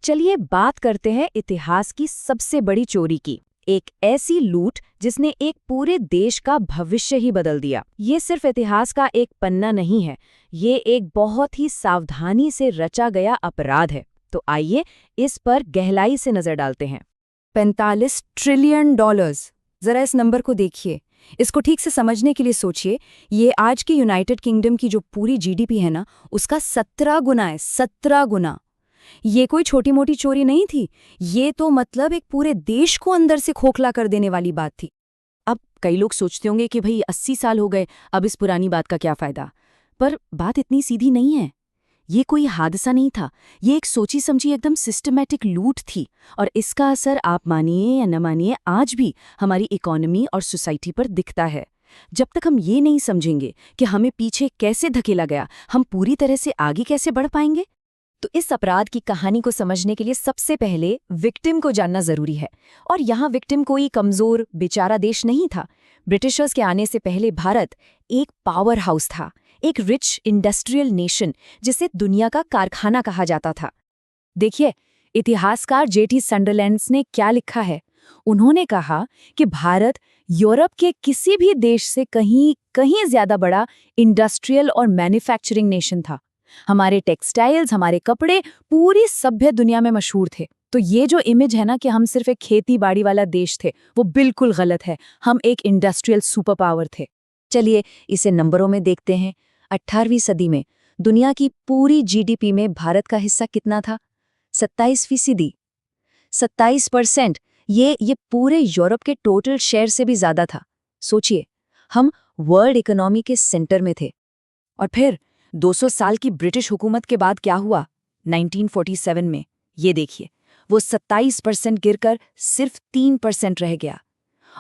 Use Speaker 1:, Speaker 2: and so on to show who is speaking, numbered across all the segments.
Speaker 1: चलिए बात करते हैं इतिहास की सबसे बड़ी चोरी की। एक ऐसी लूट जिसने एक पूरे देश का भविष्य ही बदल दिया। ये सिर्फ इतिहास का एक पन्ना नहीं है, ये एक बहुत ही सावधानी से रचा गया अपराध है। तो आइए इस पर गहराई से नजर डालते हैं।
Speaker 2: 45 ट्रिलियन डॉलर्स। जरा इस नंबर को देखिए, इसको ठीक से समझने के लिए सोचिए। ये आज के यूनाइटेड किंगडम की जो पूरी जीडीपी है ना, उसका 17 गुना है। 17 गुना। ये कोई छोटी मोटी चोरी नहीं थी, ये तो मतलब एक पूरे देश को अंदर से खोखला कर देने वाली बात थी।
Speaker 1: अब कई लोग सोचते होंगे कि भाई 80 साल हो गए, अब इस पुरानी बात का क्या फायदा। पर बात इतनी सीधी नहीं है। ये कोई हादसा नहीं था, ये एक सोची समझी एकदम सिस्टमैटिक लूट थी। और इसका असर आप मानिए या न मानिए आज भी हमारी इकोनॉमी और सोसाइटी पर दिखता है। जब तक हम ये नहीं समझेंगे कि हमें पीछे कैसे धकेला गया, हम पूरी तरह से आगे कैसे बढ़ पाएंगे। तो इस अपराध की कहानी को समझने के लिए सबसे पहले विक्टिम को जानना जरूरी है। और यहाँ विक्टिम कोई कमजोर बेचारा देश नहीं था। ब्रिटिशर्स के आने से पहले भारत एक पावर हाउस था, एक रिच इंडस्ट्रियल नेशन जिसे दुनिया का कारखाना कहा जाता था। देखिए, इतिहासकार जेटी संडरलैंड्स ने क्या लिखा है। उन्होंने कहा कि भारत यूरोप के किसी भी देश से कहीं ज्यादा बड़ा इंडस्ट्रियल और मैन्युफैक्चरिंग नेशन था। हमारे टेक्सटाइल्स, हमारे कपड़े पूरी सभ्य दुनिया में मशहूर थे। तो ये जो इमेज है ना कि हम सिर्फ एक खेती बाड़ी वाला देश थे, वो बिल्कुल गलत है। हम एक इंडस्ट्रियल सुपर पावर थे।
Speaker 2: चलिए इसे नंबरों में देखते हैं। 18वीं सदी में दुनिया की पूरी जीडीपी में भारत का हिस्सा कितना था? 27%। 27%। ये पूरे यूरोप के टोटल शेयर से भी ज्यादा था। सोचिए, हम वर्ल्ड इकोनॉमी के सेंटर में थे। और फिर 200 साल की ब्रिटिश हुकूमत के बाद क्या हुआ? 1947 में ये देखिए, वो 27% गिरकर सिर्फ 3% रह गया।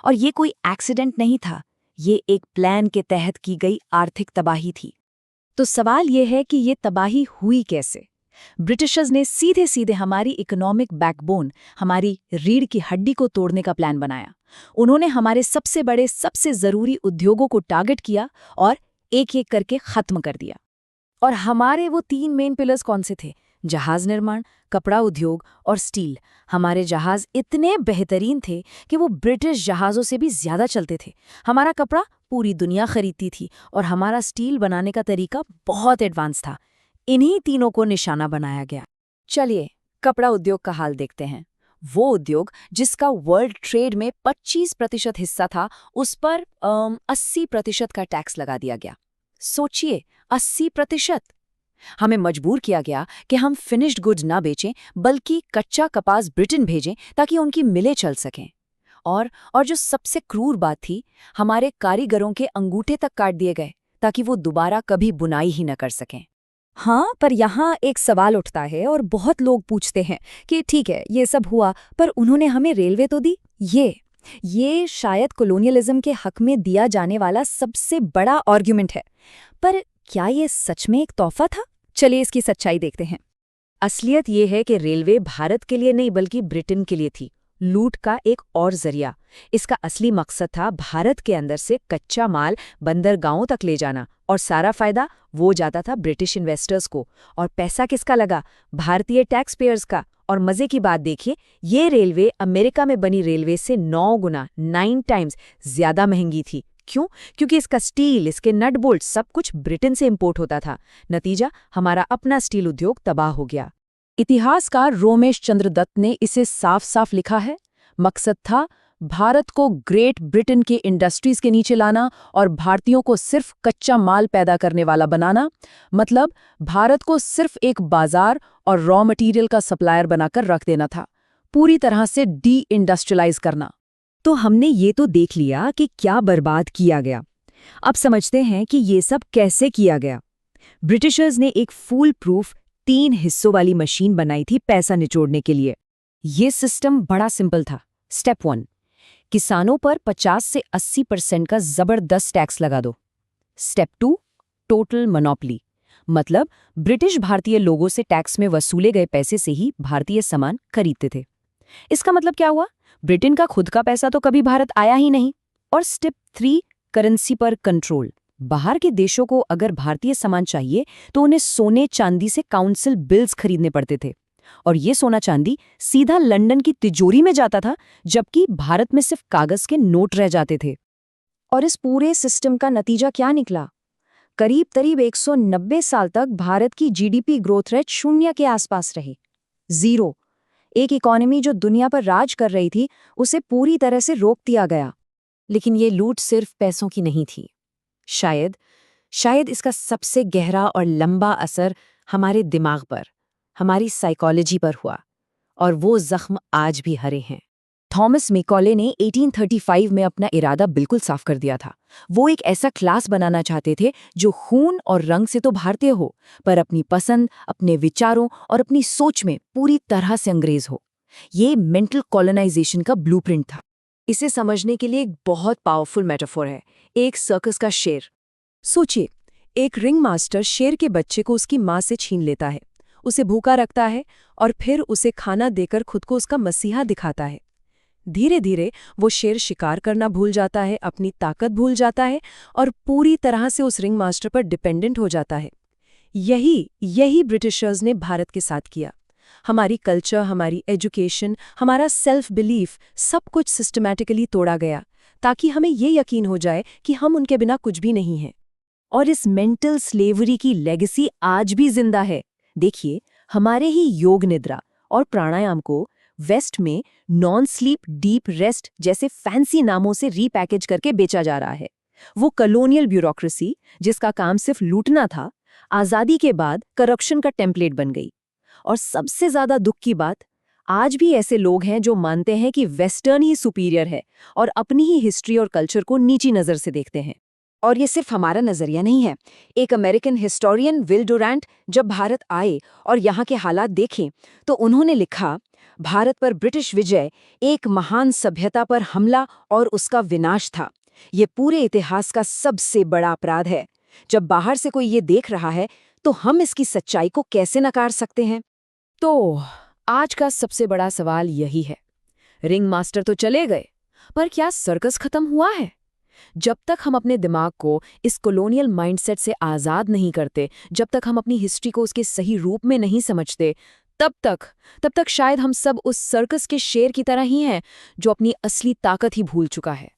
Speaker 2: और ये कोई एक्सीडेंट नहीं था, ये एक प्लान के तहत की गई आर्थिक तबाही थी।
Speaker 1: तो सवाल ये है कि ये तबाही हुई कैसे? ब्रिटिशर्स ने सीधे सीधे हमारी इकोनॉमिक बैकबोन, हमारी रीढ़ की हड्डी को तोड़ने का प्लान बनाया। उन्होंने हमारे सबसे बड़े, सबसे जरूरी उद्योगों को टारगेट किया और एक एक करके खत्म कर दिया। और हमारे वो 3 मेन पिलर्स कौन से थे? जहाज निर्माण, कपड़ा उद्योग और स्टील। हमारे जहाज इतने बेहतरीन थे कि वो ब्रिटिश जहाज़ों से भी ज्यादा चलते थे। हमारा कपड़ा पूरी दुनिया खरीदती थी और हमारा स्टील बनाने का तरीका बहुत एडवांस था। इन्हीं तीनों को निशाना बनाया गया। चलिए कपड़ा उद्योग का हाल देखते हैं। वो उद्योग जिसका वर्ल्ड ट्रेड में 25% हिस्सा था, उस पर 80% का टैक्स लगा दिया गया। सोचिए, 80%। हमें मजबूर किया गया कि हम फिनिश्ड गुड्स ना बेचें, बल्कि कच्चा कपास ब्रिटेन भेजें ताकि उनकी मिलें चल सकें। और जो सबसे क्रूर बात थी, हमारे कारीगरों के अंगूठे तक काट दिए गए ताकि वो दोबारा कभी बुनाई ही न कर सकें।
Speaker 2: हाँ, पर यहाँ एक सवाल उठता है और बहुत लोग पूछते हैं कि ठीक है, ये सब हुआ, पर उन्होंने हमें रेलवे तो दी। ये शायद कॉलोनियलिज्म के हक में दिया जाने वाला सबसे बड़ा आर्गुमेंट है। पर क्या ये सच में एक तोहफा था? चलिए इसकी सच्चाई देखते हैं।
Speaker 1: असलियत ये है कि रेलवे भारत के लिए नहीं बल्कि ब्रिटेन के लिए थी, लूट का एक और जरिया। इसका असली मकसद था भारत के अंदर से कच्चा माल बंदरगाहों तक ले जाना, और सारा फायदा वो जाता था ब्रिटिश इन्वेस्टर्स को। और पैसा किसका लगा? भारतीय टैक्स पेयर्स का। और मजे की बात देखिए, ये रेलवे अमेरिका में बनी रेलवे से 9 गुना 9 टाइम्स ज्यादा महंगी थी। क्यों? क्योंकि इसका स्टील, इसके नट बोल्ट सब कुछ ब्रिटेन से इंपोर्ट होता था। नतीजा, हमारा अपना स्टील उद्योग तबाह हो गया।
Speaker 2: इतिहासकार रोमेश चंद्र दत्त ने इसे साफ साफ लिखा है। मकसद था भारत को ग्रेट ब्रिटेन के इंडस्ट्रीज के नीचे लाना और भारतीयों को सिर्फ कच्चा माल पैदा करने वाला बनाना। मतलब भारत को सिर्फ एक बाजार और रॉ मटेरियल का सप्लायर बनाकर रख देना था, पूरी तरह से डी इंडस्ट्रियलाइज करना।
Speaker 1: तो हमने ये तो देख लिया कि क्या बर्बाद किया गया। अब समझते हैं कि ये सब कैसे किया गया। ब्रिटिशर्स ने एक फूल प्रूफ 3 हिस्सों वाली मशीन बनाई थी पैसा निचोड़ने के लिए। ये सिस्टम बड़ा सिंपल था। स्टेप 1, किसानों पर 50 से 80% का जबरदस्त टैक्स लगा दो। स्टेप 2, टोटल मोनोपोली, मतलब ब्रिटिश भारतीय लोगों से टैक्स में वसूले गए पैसे से ही भारतीय सामान खरीदते थे। इसका मतलब क्या हुआ? ब्रिटेन का खुद का पैसा तो कभी भारत आया ही नहीं। और स्टेप 3, करेंसी पर कंट्रोल। बाहर के देशों को अगर भारतीय सामान चाहिए तो उन्हें सोने चांदी से काउंसिल बिल्स खरीदने पड़ते थे। और ये सोना चांदी सीधा लंदन की तिजोरी में जाता था, जबकि भारत में सिर्फ कागज के नोट रह जाते थे।
Speaker 2: और इस पूरे सिस्टम का नतीजा क्या निकला? करीब 190 साल तक भारत की जीडीपी ग्रोथ रेट 0 के आसपास रही। 0। एक इकोनॉमी जो दुनिया पर राज कर रही थी, उसे पूरी तरह से रोक दिया गया।
Speaker 1: लेकिन ये लूट सिर्फ पैसों की नहीं थी। शायद इसका सबसे गहरा और लंबा असर हमारे दिमाग पर, हमारी साइकोलॉजी पर हुआ, और वो जख्म आज भी हरे हैं।
Speaker 2: थॉमस मैकॉले ने 1835 में अपना इरादा बिल्कुल साफ कर दिया था। वो एक ऐसा क्लास बनाना चाहते थे जो खून और रंग से तो भारतीय हो, पर अपनी पसंद, अपने विचारों और अपनी सोच में पूरी तरह से अंग्रेज हो। ये मेंटल कॉलोनाइजेशन का ब्लूप्रिंट था। इसे समझने के लिए एक बहुत पावरफुल मेटाफोर है, एक सर्कस का शेर। सोचिए, एक रिंग मास्टर शेर के बच्चे को उसकी माँ से छीन लेता है, उसे भूखा रखता है और फिर उसे खाना देकर खुद को उसका मसीहा दिखाता है। धीरे धीरे वो शेर शिकार करना भूल जाता है, अपनी ताकत भूल जाता है और पूरी तरह से उस रिंग मास्टर पर डिपेंडेंट हो जाता है। यही ब्रिटिशर्स ने भारत के साथ किया। हमारी कल्चर, हमारी एजुकेशन, हमारा सेल्फ बिलीफ, सब कुछ सिस्टमैटिकली तोड़ा गया ताकि हमें ये यकीन हो जाए कि हम उनके बिना कुछ भी नहीं हैं। और इस मेंटल स्लेवरी की लेगेसी आज भी जिंदा है। देखिए, हमारे ही योग निद्रा और प्राणायाम को वेस्ट में नॉन स्लीप डीप रेस्ट जैसे फैंसी नामों से रीपैकेज करके बेचा जा रहा है। वो कॉलोनियल ब्यूरोक्रेसी, जिसका काम सिर्फ लूटना था, आज़ादी के बाद करप्शन का टेम्पलेट बन गई। और सबसे ज्यादा दुख की बात, आज भी ऐसे लोग हैं जो मानते हैं कि वेस्टर्न ही सुपीरियर है और अपनी ही हिस्ट्री और कल्चर को नीची नज़र से देखते हैं। और ये सिर्फ हमारा नजरिया नहीं है। एक अमेरिकन हिस्टोरियन विल डुरैंट जब भारत आए और यहाँ के हालात देखे तो उन्होंने लिखा, भारत पर ब्रिटिश विजय एक महान सभ्यता पर हमला और उसका विनाश था। ये पूरे इतिहास का सबसे बड़ा अपराध है। जब बाहर से कोई ये देख रहा है तो हम इसकी सच्चाई को कैसे नकार सकते हैं?
Speaker 1: तो आज का सबसे बड़ा सवाल यही है, रिंग मास्टर तो चले गए, पर क्या सर्कस खत्म हुआ है? जब तक हम अपने दिमाग को इस कॉलोनियल माइंडसेट से आज़ाद नहीं करते, जब तक हम अपनी हिस्ट्री को उसके सही रूप में नहीं समझते, तब तक शायद हम सब उस सर्कस के शेर की तरह ही हैं जो अपनी असली ताकत ही भूल चुका है।